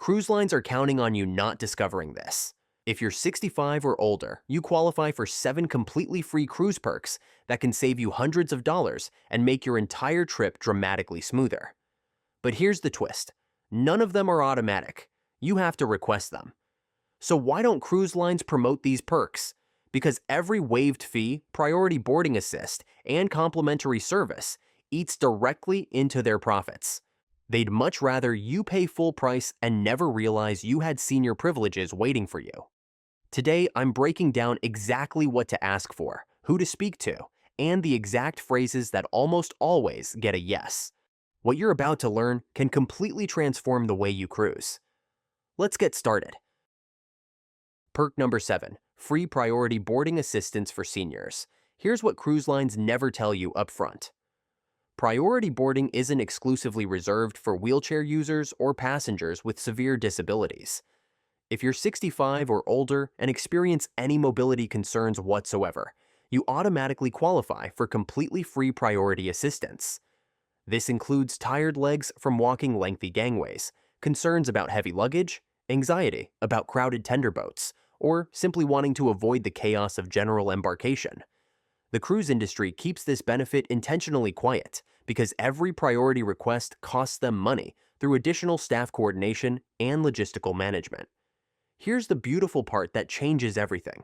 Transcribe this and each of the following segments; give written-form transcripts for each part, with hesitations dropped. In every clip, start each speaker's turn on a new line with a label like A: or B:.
A: cruise lines are counting on you not discovering this. If you're 65 or older, you qualify for 7 completely free cruise perks that can save you hundreds of dollars and make your entire trip dramatically smoother. But here's the twist. None of them are automatic. You have to request them. So why don't cruise lines promote these perks? Because every waived fee, priority boarding assist, and complimentary service eats directly into their profits. They'd much rather you pay full price and never realize you had senior privileges waiting for you. Today, I'm breaking down exactly what to ask for, who to speak to, and the exact phrases that almost always get a yes. What you're about to learn can completely transform the way you cruise. Let's get started. Perk number 7, free priority boarding assistance for seniors. Here's what cruise lines never tell you up front. Priority boarding isn't exclusively reserved for wheelchair users or passengers with severe disabilities. If you're 65 or older and experience any mobility concerns whatsoever, you automatically qualify for completely free priority assistance. This includes tired legs from walking lengthy gangways, concerns about heavy luggage, anxiety about crowded tender boats, or simply wanting to avoid the chaos of general embarkation. The cruise industry keeps this benefit intentionally quiet because every priority request costs them money through additional staff coordination and logistical management. Here's the beautiful part that changes everything.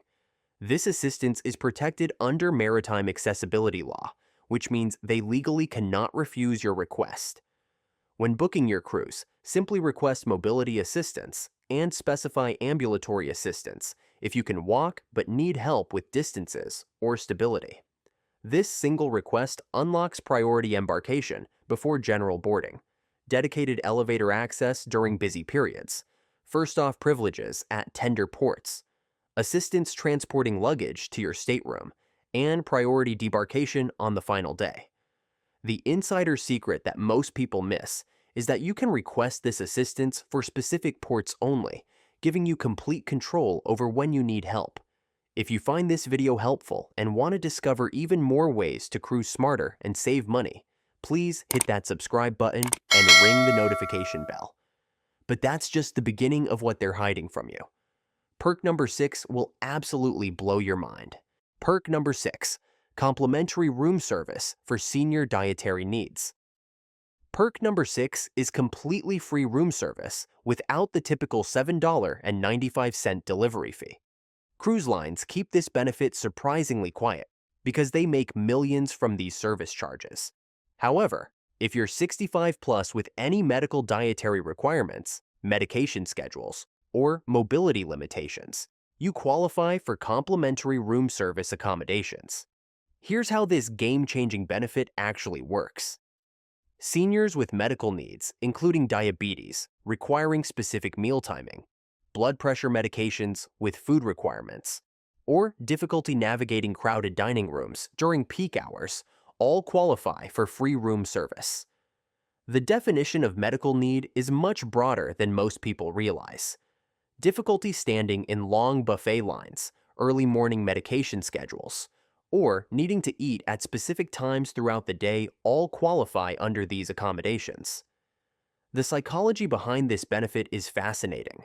A: This assistance is protected under maritime accessibility law, which means they legally cannot refuse your request. When booking your cruise, simply request mobility assistance and specify ambulatory assistance if you can walk but need help with distances or stability. This single request unlocks priority embarkation before general boarding, dedicated elevator access during busy periods, first-off privileges at tender ports, assistance transporting luggage to your stateroom, and priority debarkation on the final day. The insider secret that most people miss is that you can request this assistance for specific ports only, giving you complete control over when you need help. If you find this video helpful and want to discover even more ways to cruise smarter and save money, please hit that subscribe button and ring the notification bell. But that's just the beginning of what they're hiding from you. Perk number 6 will absolutely blow your mind. Perk number 6, complimentary room service for senior dietary needs. Perk number 6 is completely free room service without the typical $7.95 delivery fee. Cruise lines keep this benefit surprisingly quiet because they make millions from these service charges. However, if you're 65 plus with any medical dietary requirements, medication schedules, or mobility limitations, you qualify for complimentary room service accommodations. Here's how this game-changing benefit actually works. Seniors with medical needs, including diabetes, requiring specific meal timing, blood pressure medications with food requirements, or difficulty navigating crowded dining rooms during peak hours, all qualify for free room service. The definition of medical need is much broader than most people realize. Difficulty standing in long buffet lines, early morning medication schedules, or needing to eat at specific times throughout the day all qualify under these accommodations. The psychology behind this benefit is fascinating.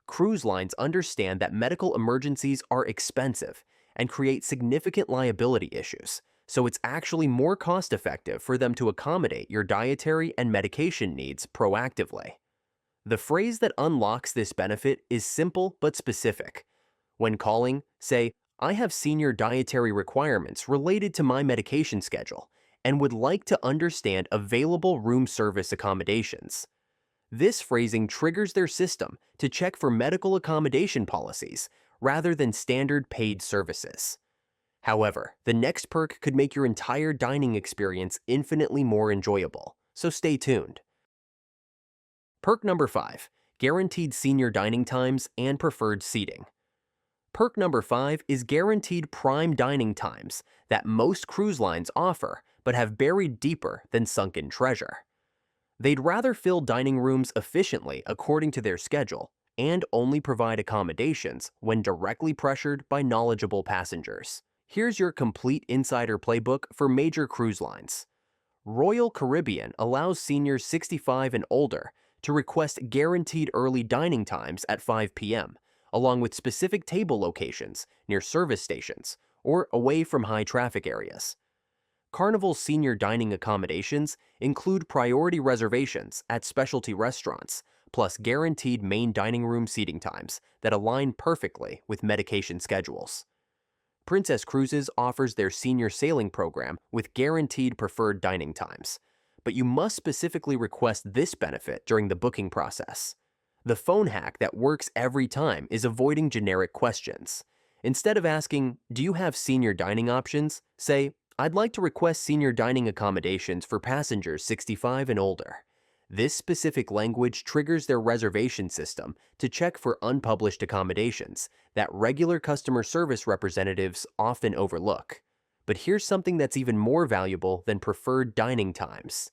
A: Cruise lines understand that medical emergencies are expensive and create significant liability issues, so it's actually more cost-effective for them to accommodate your dietary and medication needs proactively. The phrase that unlocks this benefit is simple but specific. When calling, say, "I have senior dietary requirements related to my medication schedule and would like to understand available room service accommodations." This phrasing triggers their system to check for medical accommodation policies rather than standard paid services. However, the next perk could make your entire dining experience infinitely more enjoyable, so stay tuned. Perk number 5, guaranteed senior dining times and preferred seating. Perk number 5 is guaranteed prime dining times that most cruise lines offer but have buried deeper than sunken treasure. They'd rather fill dining rooms efficiently according to their schedule and only provide accommodations when directly pressured by knowledgeable passengers. Here's your complete insider playbook for major cruise lines. Royal Caribbean allows seniors 65 and older to request guaranteed early dining times at 5 p.m., along with specific table locations near service stations or away from high traffic areas. Carnival's senior dining accommodations include priority reservations at specialty restaurants, plus guaranteed main dining room seating times that align perfectly with medication schedules. Princess Cruises offers their senior sailing program with guaranteed preferred dining times, but you must specifically request this benefit during the booking process. The phone hack that works every time is avoiding generic questions. Instead of asking, "Do you have senior dining options?" say, "I'd like to request senior dining accommodations for passengers 65 and older." This specific language triggers their reservation system to check for unpublished accommodations that regular customer service representatives often overlook. But here's something that's even more valuable than preferred dining times.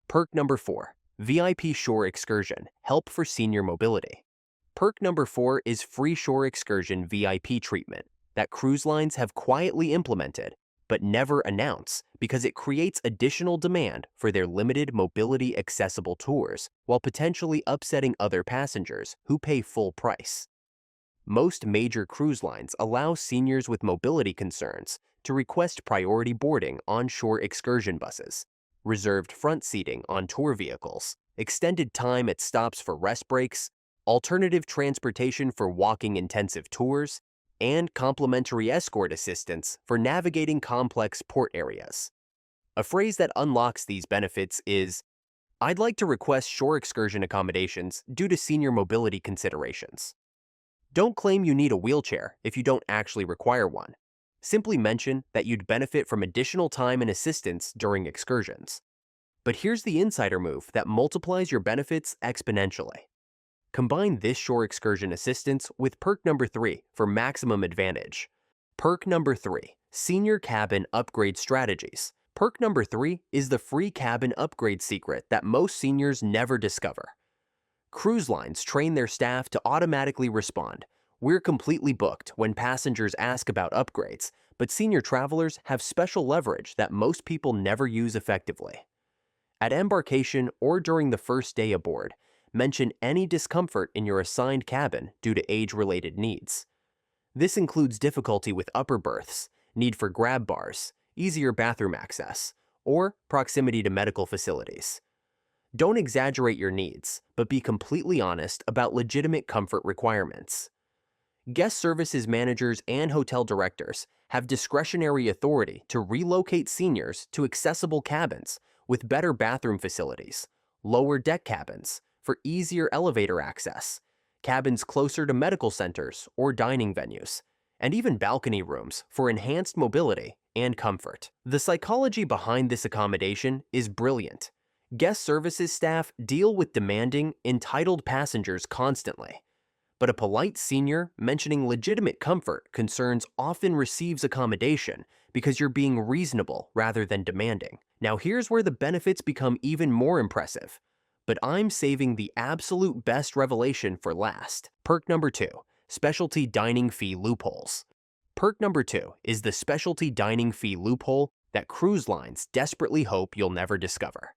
A: Perk number 4, VIP Shore Excursion, help for senior mobility. Perk number 4 is free shore excursion VIP treatment that cruise lines have quietly implemented but never announce because it creates additional demand for their limited mobility accessible tours while potentially upsetting other passengers who pay full price. Most major cruise lines allow seniors with mobility concerns to request priority boarding on shore excursion buses, reserved front seating on tour vehicles, extended time at stops for rest breaks, alternative transportation for walking intensive tours, and complimentary escort assistance for navigating complex port areas. A phrase that unlocks these benefits is, "I'd like to request shore excursion accommodations due to senior mobility considerations." Don't claim you need a wheelchair if you don't actually require one. Simply mention that you'd benefit from additional time and assistance during excursions. But here's the insider move that multiplies your benefits exponentially. Combine this shore excursion assistance with perk number 3 for maximum advantage. Perk number 3, Senior Cabin Upgrade Strategies. Perk number 3 is the free cabin upgrade secret that most seniors never discover. Cruise lines train their staff to automatically respond, "We're completely booked," when passengers ask about upgrades, but senior travelers have special leverage that most people never use effectively. At embarkation or during the first day aboard, mention any discomfort in your assigned cabin due to age-related needs. This includes difficulty with upper berths, need for grab bars, easier bathroom access, or proximity to medical facilities. Don't exaggerate your needs, but be completely honest about legitimate comfort requirements. Guest services managers and hotel directors have discretionary authority to relocate seniors to accessible cabins with better bathroom facilities, lower deck cabins for easier elevator access, cabins closer to medical centers or dining venues, and even balcony rooms for enhanced mobility and comfort. The psychology behind this accommodation is brilliant. Guest services staff deal with demanding, entitled passengers constantly, but a polite senior mentioning legitimate comfort concerns often receives accommodation because you're being reasonable rather than demanding. Now here's where the benefits become even more impressive, but I'm saving the absolute best revelation for last. Perk number 2, Specialty Dining Fee Loopholes. Perk number 2 is the specialty dining fee loophole that cruise lines desperately hope you'll never discover.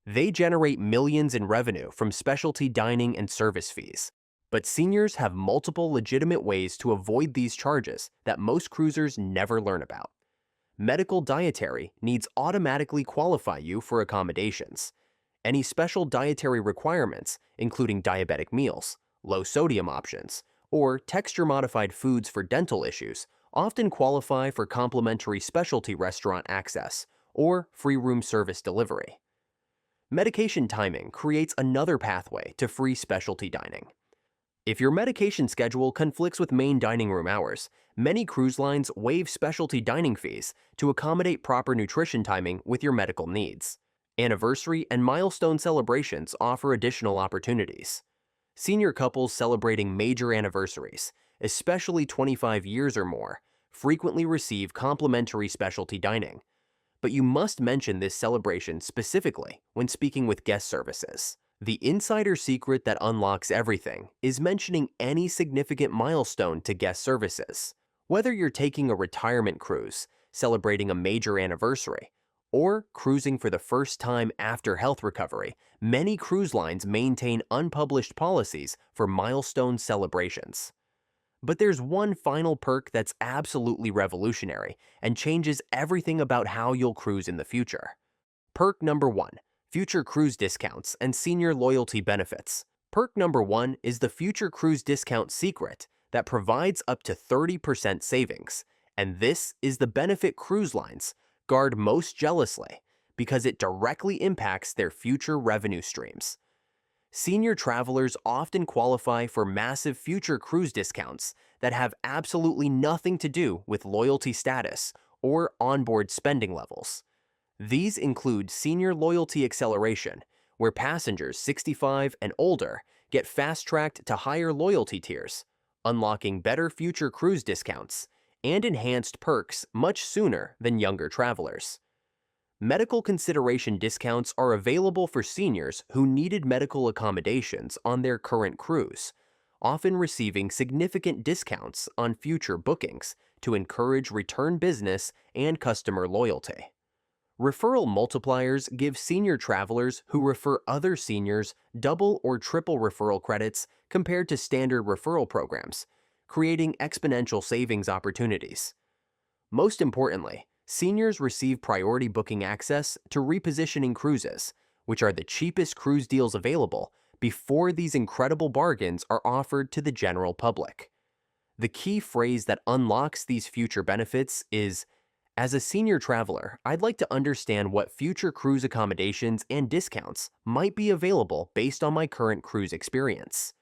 A: They generate millions in revenue from specialty dining and service fees, but seniors have multiple legitimate ways to avoid these charges that most cruisers never learn about. Medical Dietary needs automatically qualify you for accommodations. Any special dietary requirements, including diabetic meals, low sodium options, or texture-modified foods for dental issues, often qualify for complimentary specialty restaurant access or free room service delivery. Medication timing creates another pathway to free specialty dining. If your medication schedule conflicts with main dining room hours, many cruise lines waive specialty dining fees to accommodate proper nutrition timing with your medical needs. Anniversary and milestone celebrations offer additional opportunities. Senior couples celebrating major anniversaries, especially 25 years or more, frequently receive complimentary specialty dining. But you must mention this celebration specifically when speaking with guest services. The insider secret that unlocks everything is mentioning any significant milestone to guest services. Whether you're taking a retirement cruise, celebrating a major anniversary, or cruising for the first time after health recovery, many cruise lines maintain unpublished policies for milestone celebrations. But there's one final perk that's absolutely revolutionary and changes everything about how you'll cruise in the future. Perk number 1. Future cruise discounts and senior loyalty benefits. Perk number 1 is the Future Cruise Discount Secret that provides up to 30% savings, and this is the benefit cruise lines guard most jealously because it directly impacts their future revenue streams. Senior travelers often qualify for massive future cruise discounts that have absolutely nothing to do with loyalty status or onboard spending levels. These include Senior Loyalty Acceleration, where passengers 65 and older get fast-tracked to higher loyalty tiers, unlocking better future cruise discounts and enhanced perks much sooner than younger travelers. Medical consideration discounts are available for seniors who needed medical accommodations on their current cruise, often receiving significant discounts on future bookings to encourage return business and customer loyalty. Referral multipliers give senior travelers who refer other seniors double or triple referral credits compared to standard referral programs, creating exponential savings opportunities. Most importantly, seniors receive priority booking access to repositioning cruises, which are the cheapest cruise deals available before these incredible bargains are offered to the general public. The key phrase that unlocks these future benefits is, "As a senior traveler, I'd like to understand what future cruise accommodations and discounts might be available based on my current cruise experience."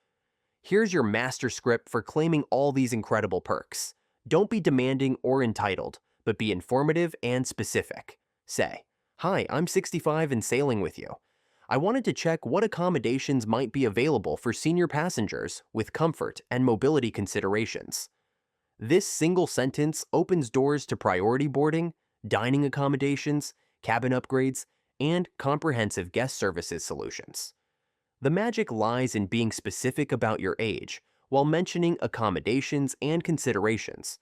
A: Here's your master script for claiming all these incredible perks. Don't be demanding or entitled, but be informative and specific. Say, "Hi, I'm 65 and sailing with you. I wanted to check what accommodations might be available for senior passengers with comfort and mobility considerations." This single sentence opens doors to priority boarding, dining accommodations, cabin upgrades, and comprehensive guest services solutions. The magic lies in being specific about your age while mentioning accommodations and considerations,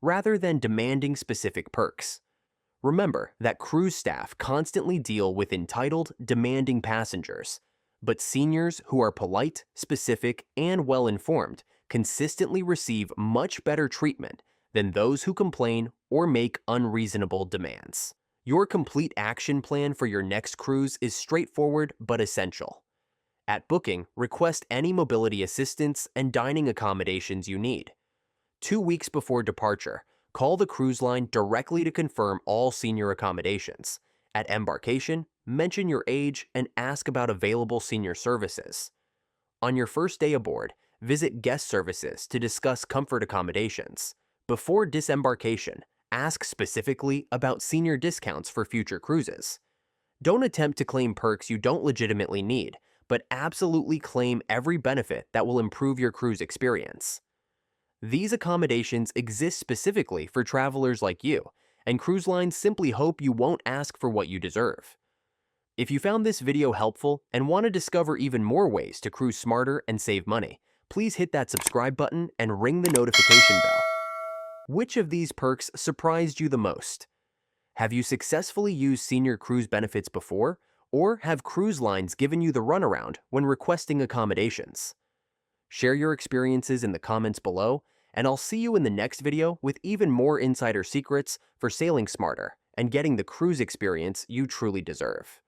A: rather than demanding specific perks. Remember that cruise staff constantly deal with entitled, demanding passengers, but seniors who are polite, specific, and well-informed consistently receive much better treatment than those who complain or make unreasonable demands. Your complete action plan for your next cruise is straightforward but essential. At booking, request any mobility assistance and dining accommodations you need. 2 weeks before departure, call the cruise line directly to confirm all senior accommodations. At embarkation, mention your age and ask about available senior services. On your first day aboard, visit guest services to discuss comfort accommodations. Before disembarkation, ask specifically about senior discounts for future cruises. Don't attempt to claim perks you don't legitimately need, but absolutely claim every benefit that will improve your cruise experience. These accommodations exist specifically for travelers like you, and cruise lines simply hope you won't ask for what you deserve. If you found this video helpful and want to discover even more ways to cruise smarter and save money, please hit that subscribe button and ring the notification bell. Which of these perks surprised you the most? Have you successfully used senior cruise benefits before, or have cruise lines given you the runaround when requesting accommodations? Share your experiences in the comments below, and I'll see you in the next video with even more insider secrets for sailing smarter and getting the cruise experience you truly deserve.